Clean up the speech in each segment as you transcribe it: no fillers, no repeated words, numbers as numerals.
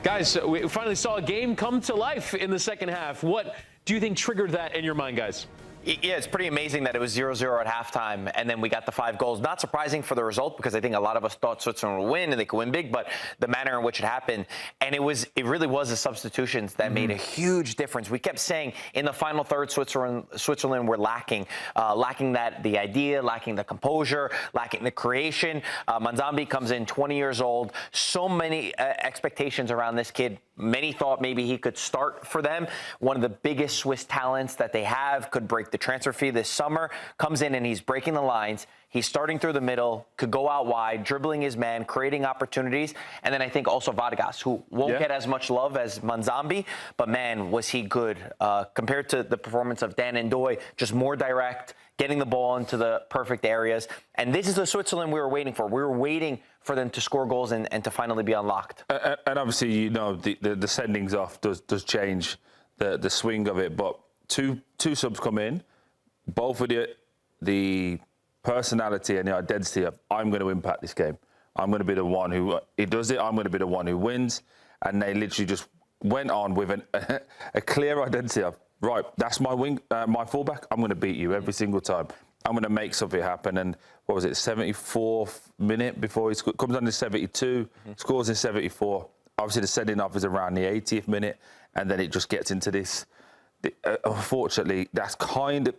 Guys, we finally saw a game come to life in the second half. What do you think triggered that in your mind, guys? Yeah, it's pretty amazing that it was 0-0 at halftime, and then we got the 5 goals. Not surprising for the result, because I think a lot of us thought Switzerland would win and they could win big, but the manner in which it happened, and it really was the substitutions that made a huge difference. We kept saying in the final third, Switzerland were lacking the idea, lacking the composure, lacking the creation. Manzambi comes in 20 years old. So many expectations around this kid. Many thought maybe he could start for them. One of the biggest Swiss talents that they have, could break the transfer fee this summer, comes in and he's breaking the lines. He's starting through the middle, could go out wide, dribbling his man, creating opportunities. And then I think also Vargas, who won't get as much love as Manzambi, but man, was he good compared to the performance of Dan Ndoye, just more direct, getting the ball into the perfect areas. And this is the Switzerland we were waiting for. We were waiting for them to score goals and to finally be unlocked. And obviously, you know, the sendings off does change the swing of it. But two subs come in, both with the personality and the identity of, I'm going to impact this game. I'm going to be the one who does it. I'm going to be the one who wins. And they literally just went on with a clear identity of, right, that's my my fullback. I'm going to beat you every single time. I'm going to make something happen. And what was it, 74th minute before he comes on to 72, scores in 74. Obviously, the sending off is around the 80th minute, and then it just gets into this. Unfortunately, that's kind of.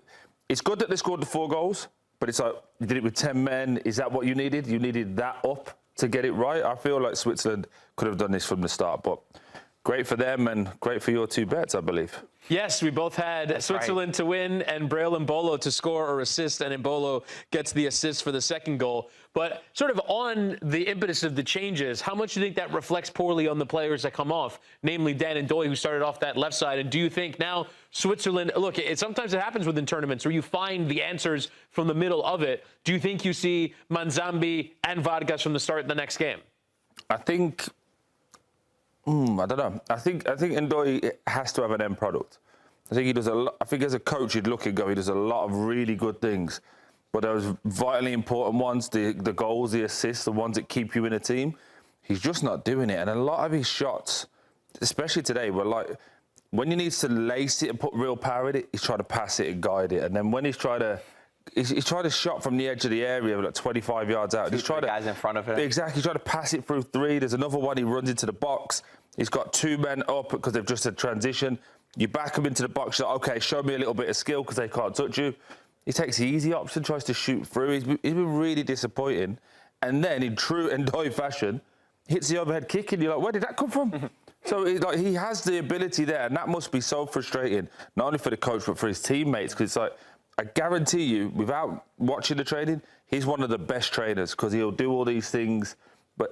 It's good that they scored the 4 goals, but it's like, you did it with 10 men. Is that what you needed? You needed that up to get it right. I feel like Switzerland could have done this from the start, but great for them and great for your 2 bets, I believe. Yes, we both had Switzerland to win and Breel Mbolo to score or assist, and Mbolo gets the assist for the second goal. But sort of on the impetus of the changes, how much do you think that reflects poorly on the players that come off, namely Dan Ndoye, who started off that left side? And do you think now Switzerland, look, sometimes it happens within tournaments where you find the answers from the middle of it. Do you think you see Manzambi and Vargas from the start of the next game? I think... I don't know. I think Ndoye has to have an end product. I think he does a lot. I think as a coach, you'd look and go, he does a lot of really good things. But those vitally important ones, the goals, the assists, the ones that keep you in a team, he's just not doing it. And a lot of his shots, especially today, were like, when he needs to lace it and put real power in it, he's trying to pass it and guide it. And then when he's tried a shot from the edge of the area, like 25 yards out. He's tried guys in front of him. Exactly. He's trying to pass it through 3. There's another one. He runs into the box. He's got 2 men up because they've just had transition. You back him into the box. You're like, okay, show me a little bit of skill because they can't touch you. He takes the easy option, tries to shoot through. He's been really disappointing. And then, in true Ndoye fashion, hits the overhead kick, and you're like, where did that come from? So he has the ability there, and that must be so frustrating, not only for the coach but for his teammates, because it's like, I guarantee you, without watching the training, he's one of the best trainers because he'll do all these things,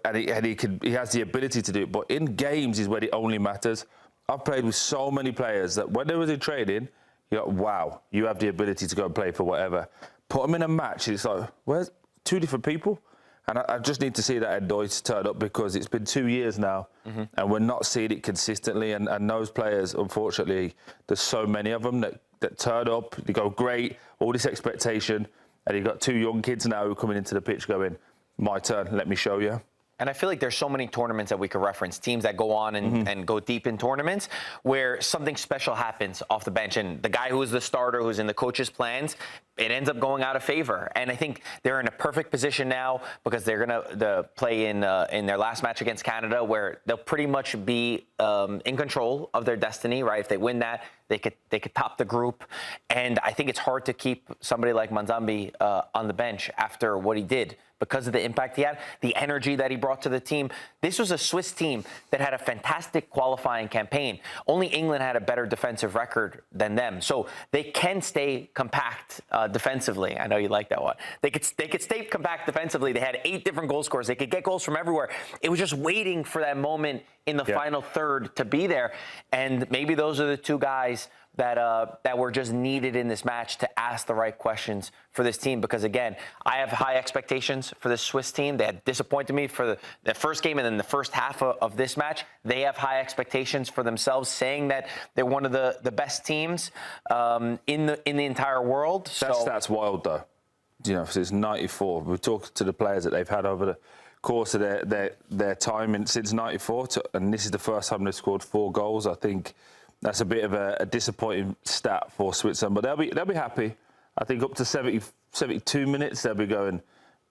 and he has the ability to do it. But in games is where it only matters. I've played with so many players that when they was in training, you're like, wow, you have the ability to go and play for whatever. Put them in a match, it's like, where's 2 different people? And I just need to see that Ndoye turn up because it's been 2 years now, and we're not seeing it consistently. And those players, unfortunately, there's so many of them that turn up, they go great, all this expectation, and you've got 2 young kids now who are coming into the pitch going, my turn, let me show you. And I feel like there's so many tournaments that we could reference, teams that go on and go deep in tournaments where something special happens off the bench. And the guy who is the starter, who's in the coach's plans, it ends up going out of favor. And I think they're in a perfect position now because they're going to play in their last match against Canada, where they'll pretty much be in control of their destiny, right? If they win that, they could top the group. And I think it's hard to keep somebody like Manzambi on the bench after what he did, because of the impact he had, the energy that he brought to the team. This was a Swiss team that had a fantastic qualifying campaign. Only England had a better defensive record than them. So they can stay compact defensively. I know you like that one. They could stay compact defensively. They had 8 different goal scorers. They could get goals from everywhere. It was just waiting for that moment in the final third to be there. And maybe those are the 2 guys that were just needed in this match to ask the right questions for this team. Because, again, I have high expectations for this Swiss team. They had disappointed me for the first game and then the first half of this match. They have high expectations for themselves, saying that they're one of the best teams in the entire world. That's wild, though. You know, since '94, we've talked to the players that they've had over the course of their time since '94, and this is the first time they've scored 4 goals. I think that's a bit of a disappointing stat for Switzerland, but they'll be happy. I think up to 72 minutes, they'll be going,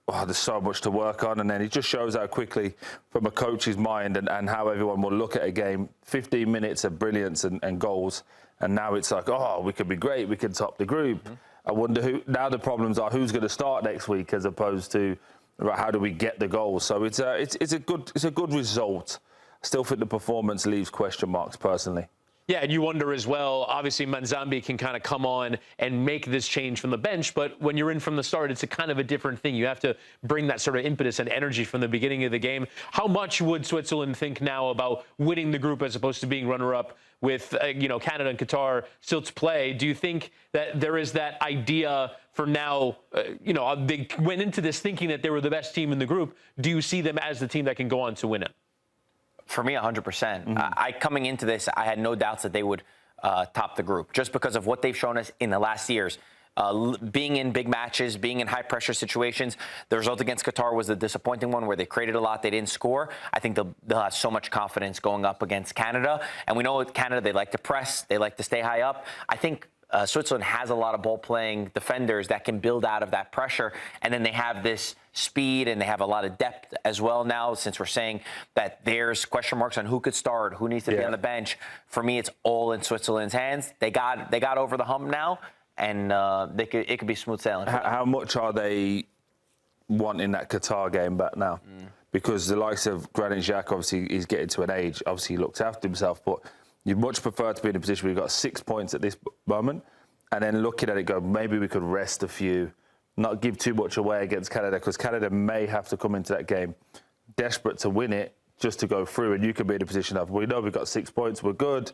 oh, there's so much to work on. And then it just shows how quickly, from a coach's mind and how everyone will look at a game, 15 minutes of brilliance and goals. And now it's like, oh, we could be great. We could top the group. Mm-hmm. I wonder now the problems are who's going to start next week as opposed to how do we get the goals. So it's a good result. I still think the performance leaves question marks personally. Yeah, and you wonder as well, obviously Manzambi can kind of come on and make this change from the bench, but when you're in from the start, it's a kind of a different thing. You have to bring that sort of impetus and energy from the beginning of the game. How much would Switzerland think now about winning the group as opposed to being runner-up with, Canada and Qatar still to play? Do you think that there is that idea for now, they went into this thinking that they were the best team in the group. Do you see them as the team that can go on to win it? For me, 100%. Mm-hmm. Coming into this, I had no doubts that they would top the group just because of what they've shown us in the last years. Being in big matches, being in high-pressure situations. The result against Qatar was a disappointing one where they created a lot, they didn't score. I think they'll have so much confidence going up against Canada. And we know with Canada, they like to press, they like to stay high up. I think Switzerland has a lot of ball-playing defenders that can build out of that pressure. And then they have this speed and they have a lot of depth as well now, since we're saying that there's question marks on who could start, who needs to be on the bench. For me, it's all in Switzerland's hands. They got over the hump now, and it could be smooth sailing. How much are they wanting that Qatar game back now? Because the likes of Granit Xhaka, obviously, he's getting to an age. Obviously, he looks after himself, but you'd much prefer to be in a position where you've got 6 points at this moment, and then looking at it, go, maybe we could rest a few, not give too much away against Canada, because Canada may have to come into that game desperate to win it just to go through, and you could be in a position of, we know we've got 6 points, we're good,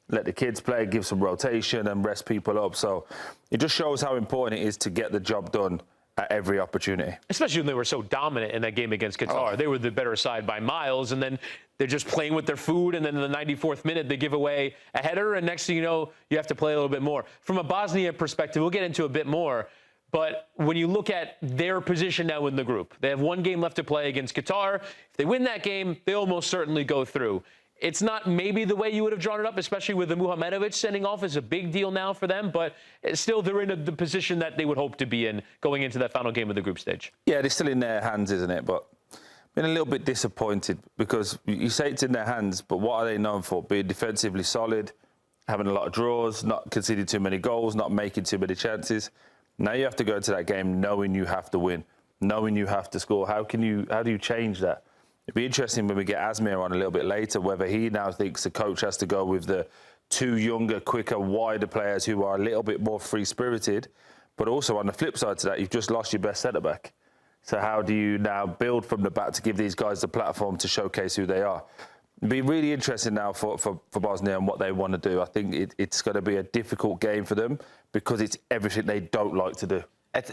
let the kids play, give some rotation and rest people up. So it just shows how important it is to get the job done at every opportunity. Especially when they were so dominant in that game against Qatar. Oh. They were the better side by miles, and then they're just playing with their food, and then in the 94th minute, they give away a header, and next thing you know, you have to play a little bit more. From a Bosnia perspective, we'll get into a bit more, but when you look at their position now in the group, they have 1 game left to play against Qatar. If they win that game, they almost certainly go through. It's not maybe the way you would have drawn it up, especially with the Muharemović sending off is a big deal now for them, but still they're in the position that they would hope to be in going into that final game of the group stage. Yeah, it's still in their hands, isn't it? But been a little bit disappointed because you say it's in their hands, but what are they known for? Being defensively solid, having a lot of draws, not conceding too many goals, not making too many chances. Now you have to go into that game knowing you have to win, knowing you have to score. How do you change that? It'd be interesting when we get Asmir on a little bit later, whether he now thinks the coach has to go with the 2 younger, quicker, wider players who are a little bit more free-spirited. But also on the flip side to that, you've just lost your best centre-back. So how do you now build from the back to give these guys the platform to showcase who they are? It'd be really interesting now for Bosnia and what they want to do. I think it's going to be a difficult game for them because it's everything they don't like to do.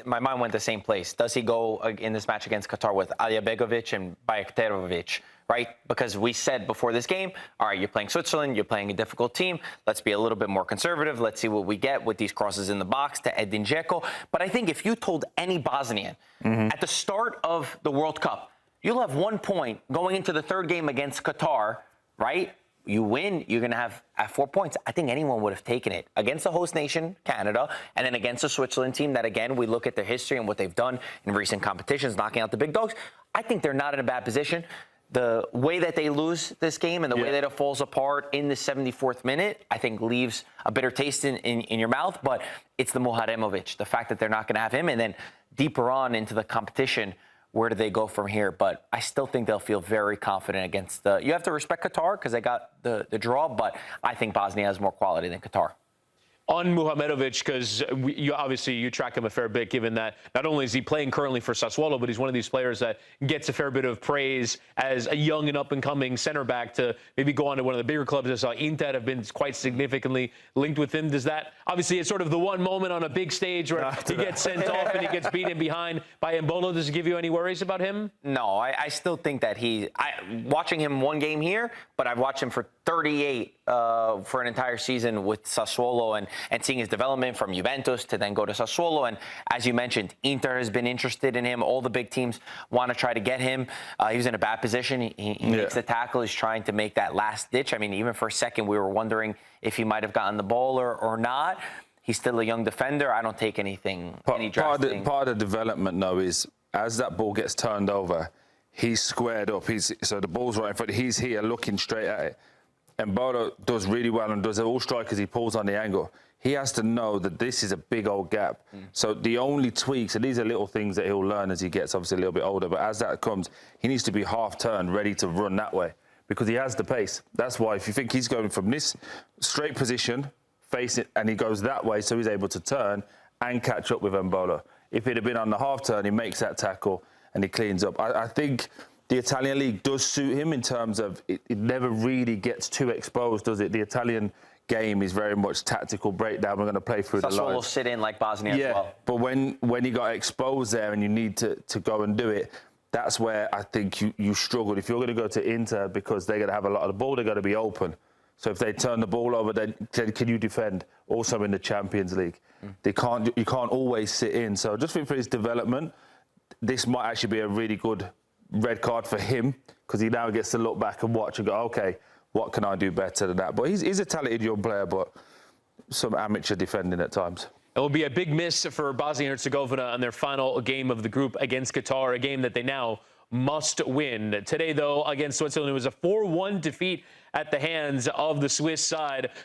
My mind went the same place. Does he go in this match against Qatar with Aljabegovic and Bajraktarovic, right? Because we said before this game, all right, you're playing Switzerland, you're playing a difficult team. Let's be a little bit more conservative. Let's see what we get with these crosses in the box to Edin Dzeko. But I think if you told any Bosnian at the start of the World Cup, you'll have 1 point going into the 3rd game against Qatar, right? You win, you're going to have at 4 points. I think anyone would have taken it against the host nation, Canada, and then against a Switzerland team that, again, we look at their history and what they've done in recent competitions, knocking out the big dogs. I think they're not in a bad position. The way that they lose this game and the way that it falls apart in the 74th minute, I think leaves a bitter taste in your mouth. But it's the Muharemović, the fact that they're not going to have him. And then deeper on into the competition, where do they go from here? But I still think they'll feel very confident against you have to respect Qatar because they got the draw, but I think Bosnia has more quality than Qatar. On Muharemović, because you track him a fair bit, given that not only is he playing currently for Sassuolo, but he's one of these players that gets a fair bit of praise as a young and up-and-coming center back to maybe go on to one of the bigger clubs. I saw Inter have been quite significantly linked with him. Does that, obviously, it's sort of the one moment on a big stage where he gets sent off and he gets beaten behind by Embolo. Does it give you any worries about him? No, I still think that watching him 1 game here, but I've watched him for 38 for an entire season with Sassuolo, and and seeing his development from Juventus to then go to Sassuolo. And as you mentioned, Inter has been interested in him. All the big teams want to try to get him. He was in a bad position. He makes the tackle. He's trying to make that last ditch. I mean, even for a second, we were wondering if he might have gotten the ball or not. He's still a young defender. I don't take any drastic. Part of the development, though, is as that ball gets turned over, he's squared up. So the ball's right in front. He's here looking straight at it. And Bolo does really well and does all strikers. He pulls on the angle. He has to know that this is a big old gap. So the only tweaks, and these are little things that he'll learn as he gets obviously a little bit older, but as that comes, he needs to be half turned, ready to run that way because he has the pace. That's why if you think he's going from this straight position, face it, and he goes that way, so he's able to turn and catch up with Mbolo. If it had been on the half turn, he makes that tackle and he cleans up. I think the Italian league does suit him in terms of it never really gets too exposed, does it? The Italian game is very much tactical breakdown. We're going to play through the lines. Sassuolo will sit in like Bosnia as well. But when he got exposed there and you need to go and do it, that's where I think you struggled. If you're going to go to Inter because they're going to have a lot of the ball, they're going to be open. So if they turn the ball over, then can you defend? Also in the Champions League, you can't always sit in. So just think for his development, this might actually be a really good red card for him because he now gets to look back and watch and go, okay, what can I do better than that? But he's a talented young player, but some amateur defending at times. It will be a big miss for Bosnia Herzegovina on their final game of the group against Qatar, a game that they now must win. Today, though, against Switzerland, it was a 4-1 defeat at the hands of the Swiss side.